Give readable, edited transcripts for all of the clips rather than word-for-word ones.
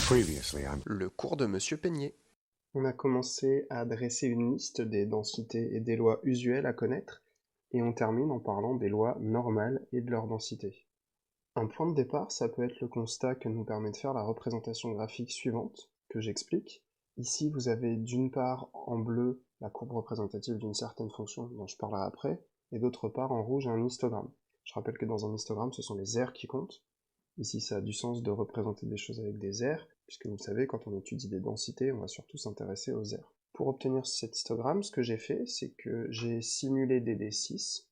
Le cours de Monsieur Peigné. On a commencé à dresser une liste des densités et des lois usuelles à connaître, et on termine en parlant des lois normales et de leur densité. Un point de départ, ça peut être le constat que nous permet de faire la représentation graphique suivante, que j'explique. Ici, vous avez d'une part en bleu la courbe représentative d'une certaine fonction dont je parlerai après, et d'autre part en rouge un histogramme. Je rappelle que dans un histogramme, ce sont les aires qui comptent. Ici, ça a du sens de représenter des choses avec des aires, puisque vous le savez, quand on étudie des densités, on va surtout s'intéresser aux aires. Pour obtenir cet histogramme, ce que j'ai fait, c'est que j'ai simulé des D6,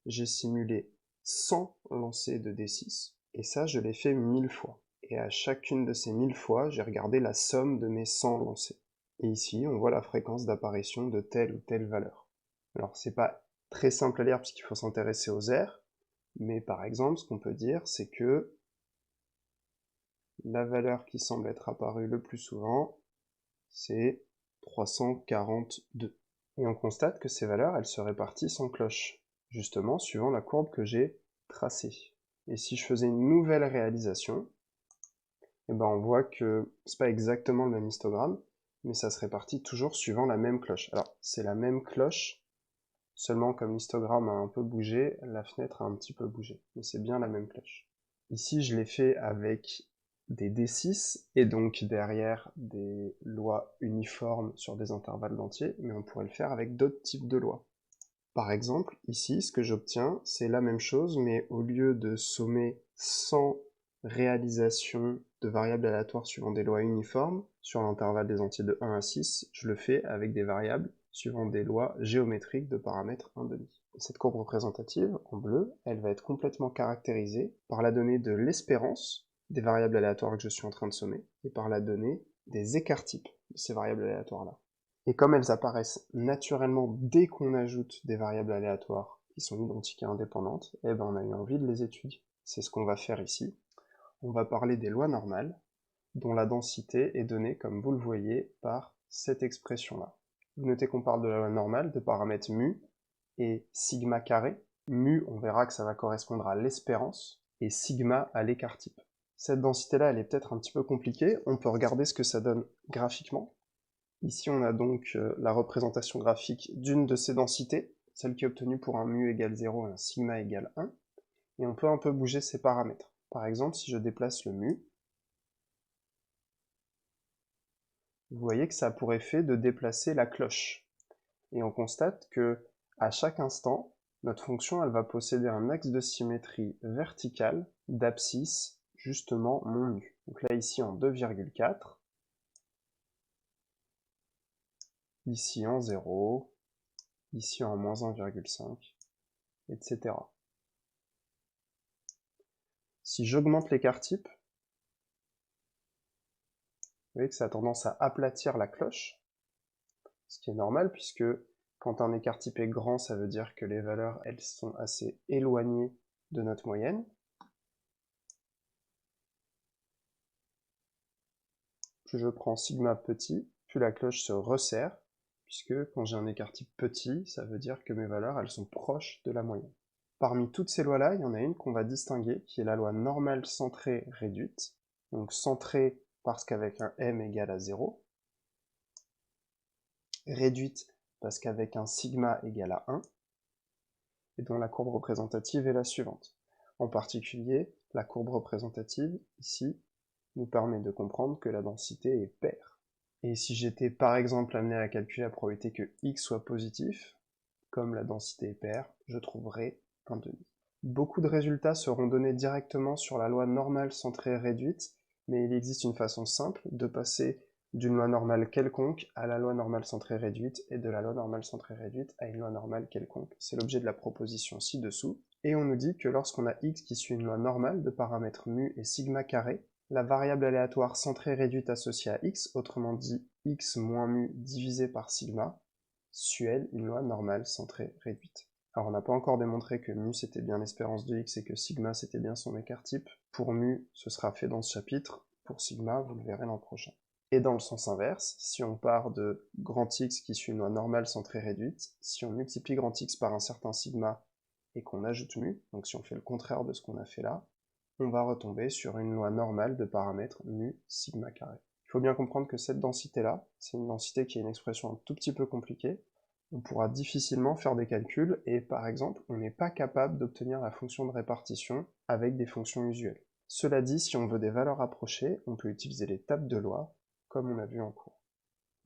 j'ai simulé 100 lancers de D6, et ça, je l'ai fait 1000 fois. Et à chacune de ces 1000 fois, j'ai regardé la somme de mes 100 lancers. Et ici, on voit la fréquence d'apparition de telle ou telle valeur. Alors, c'est pas très simple à lire puisqu'il faut s'intéresser aux aires, mais par exemple, ce qu'on peut dire, c'est que la valeur qui semble être apparue le plus souvent, c'est 342. Et on constate que ces valeurs, elles se répartissent en cloches, justement suivant la courbe que j'ai tracée. Et si je faisais une nouvelle réalisation, eh ben on voit que c'est pas exactement le même histogramme, mais ça se répartit toujours suivant la même cloche. Alors, c'est la même cloche, seulement comme l'histogramme a un peu bougé, la fenêtre a un petit peu bougé, mais c'est bien la même cloche. Ici, je l'ai fait avec des D6, et donc derrière des lois uniformes sur des intervalles d'entiers, mais on pourrait le faire avec d'autres types de lois. Par exemple, ici, ce que j'obtiens, c'est la même chose, mais au lieu de sommer 100 réalisations de variables aléatoires suivant des lois uniformes, sur l'intervalle des entiers de 1 à 6, je le fais avec des variables suivant des lois géométriques de paramètres 1,5. Cette courbe représentative, en bleu, elle va être complètement caractérisée par la donnée de l'espérance des variables aléatoires que je suis en train de sommer, et par la donnée des écarts-types de ces variables aléatoires-là. Et comme elles apparaissent naturellement dès qu'on ajoute des variables aléatoires qui sont identiques et indépendantes, eh ben on a eu envie de les étudier. C'est ce qu'on va faire ici. On va parler des lois normales, dont la densité est donnée, comme vous le voyez, par cette expression-là. Vous notez qu'on parle de la loi normale, de paramètres mu et sigma carré. Mu, on verra que ça va correspondre à l'espérance, et sigma à l'écart-type. Cette densité-là, elle est peut-être un petit peu compliquée. On peut regarder ce que ça donne graphiquement. Ici, on a donc la représentation graphique d'une de ces densités, celle qui est obtenue pour un mu égale 0 et un sigma égale 1, et on peut un peu bouger ces paramètres. Par exemple, si je déplace le mu, vous voyez que ça a pour effet de déplacer la cloche. Et on constate que à chaque instant, notre fonction elle va posséder un axe de symétrie verticale d'abscisse, justement mon mu. Donc là, ici en 2,4, ici en 0, ici en moins 1,5, etc. Si j'augmente l'écart-type, vous voyez que ça a tendance à aplatir la cloche, ce qui est normal puisque quand un écart-type est grand, ça veut dire que les valeurs, elles sont assez éloignées de notre moyenne. Plus je prends sigma petit, plus la cloche se resserre, puisque quand j'ai un écart-type petit, ça veut dire que mes valeurs, elles sont proches de la moyenne. Parmi toutes ces lois-là, il y en a une qu'on va distinguer, qui est la loi normale centrée réduite. Donc centrée parce qu'avec un m égale à 0. Réduite parce qu'avec un sigma égale à 1. Et dont la courbe représentative est la suivante. En particulier, la courbe représentative, ici, nous permet de comprendre que la densité est paire. Et si j'étais par exemple amené à calculer la probabilité que x soit positif, comme la densité est paire, je trouverai un demi. Beaucoup de résultats seront donnés directement sur la loi normale centrée réduite, mais il existe une façon simple de passer d'une loi normale quelconque à la loi normale centrée réduite, et de la loi normale centrée réduite à une loi normale quelconque. C'est l'objet de la proposition ci-dessous. Et on nous dit que lorsqu'on a x qui suit une loi normale de paramètres mu et sigma carré, la variable aléatoire centrée réduite associée à x, autrement dit x moins mu divisé par sigma, suit elle une loi normale centrée réduite. Alors on n'a pas encore démontré que mu c'était bien l'espérance de x et que sigma c'était bien son écart-type. Pour mu, ce sera fait dans ce chapitre. Pour sigma, vous le verrez l'an prochain. Et dans le sens inverse, si on part de grand X qui suit une loi normale centrée réduite, si on multiplie grand X par un certain sigma et qu'on ajoute mu, donc si on fait le contraire de ce qu'on a fait là, on va retomber sur une loi normale de paramètres mu sigma carré. Il faut bien comprendre que cette densité-là, c'est une densité qui est une expression un tout petit peu compliquée. On pourra difficilement faire des calculs et par exemple, on n'est pas capable d'obtenir la fonction de répartition avec des fonctions usuelles. Cela dit, si on veut des valeurs approchées, on peut utiliser les tables de loi, comme on a vu en cours.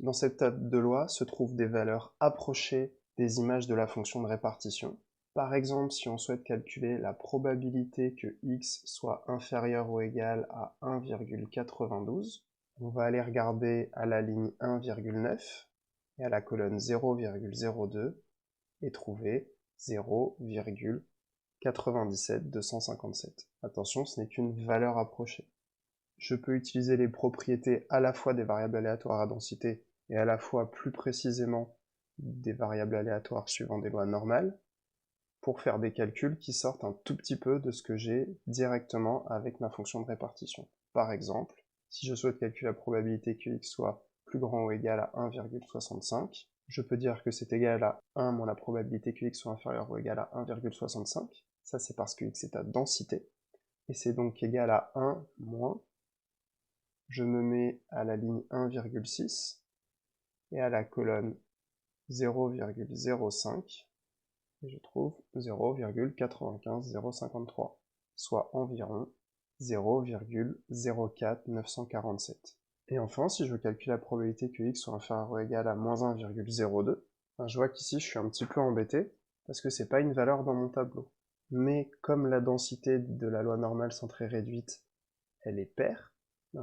Dans cette table de loi se trouvent des valeurs approchées des images de la fonction de répartition. Par exemple, si on souhaite calculer la probabilité que x soit inférieur ou égal à 1,92, on va aller regarder à la ligne 1,9 et à la colonne 0,02 et trouver 0,97257. Attention, ce n'est qu'une valeur approchée. Je peux utiliser les propriétés à la fois des variables aléatoires à densité et à la fois plus précisément des variables aléatoires suivant des lois normales pour faire des calculs qui sortent un tout petit peu de ce que j'ai directement avec ma fonction de répartition. Par exemple, si je souhaite calculer la probabilité que x soit plus grand ou égal à 1,65, je peux dire que c'est égal à 1 moins la probabilité que x soit inférieur ou égal à 1,65. Ça, c'est parce que x est à densité. Et c'est donc égal à 1 moins, je me mets à la ligne 1,6 et à la colonne 0,05 et je trouve 0,95053, soit environ 0,04947. Et enfin, si je veux calculer la probabilité que x soit inférieur ou égal à moins 1,02, je vois qu'ici je suis un petit peu embêté, parce que c'est pas une valeur dans mon tableau. Mais comme la densité de la loi normale centrée réduite, elle est paire,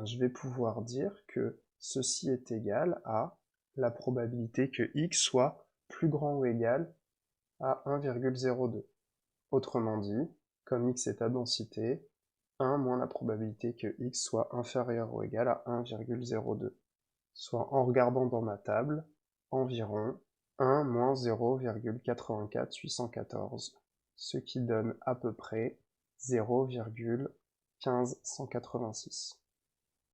je vais pouvoir dire que ceci est égal à la probabilité que x soit plus grand ou égal à 1,02. Autrement dit, comme x est à densité, 1 moins la probabilité que x soit inférieur ou égal à 1,02. Soit en regardant dans ma table, environ 1 moins 0,84814, ce qui donne à peu près 0,1586.